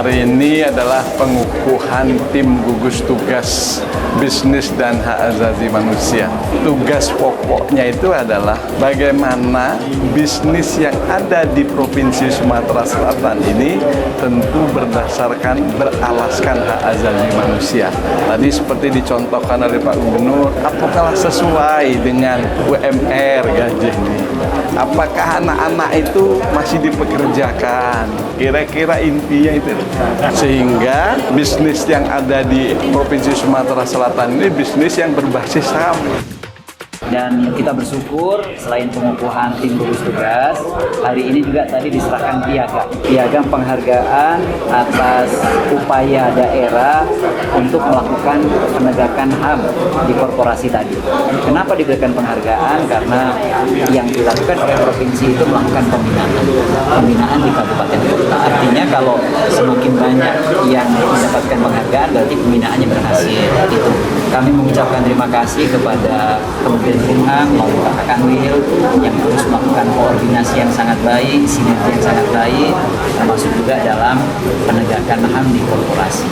Hari ini adalah pengukuhan tim gugus tugas bisnis dan hak asasi manusia. Tugas pokoknya itu adalah bagaimana bisnis yang ada di Provinsi Sumatera Selatan ini tentu beralaskan hak asasi manusia. Tadi seperti dicontohkan oleh Pak Gubernur, apakah sesuai dengan UMR gaji ini? Apakah anak-anak itu masih dipekerjakan? Kira-kira intinya itu. Sehingga bisnis yang ada di Provinsi Sumatera Selatan ini bisnis yang berbasis saham. Dan kita bersyukur selain pengukuhan tim gugus tugas, hari ini juga tadi diserahkan piagam penghargaan atas upaya daerah untuk melakukan penegakan HAM di korporasi tadi. Kenapa diberikan penghargaan? Karena yang dilakukan oleh provinsi itu melakukan pembinaan di kabupaten kota. Artinya kalau semakin banyak yang mendapatkan penghargaan berarti pembinaannya berhasil. Itu kami mengucapkan terima kasih kepada Kementerian Hukum melalui Pak Kanwil yang terus melakukan koordinasi yang sangat baik, sinergi yang sangat baik, termasuk juga dalam penegakan HAM di korporasi.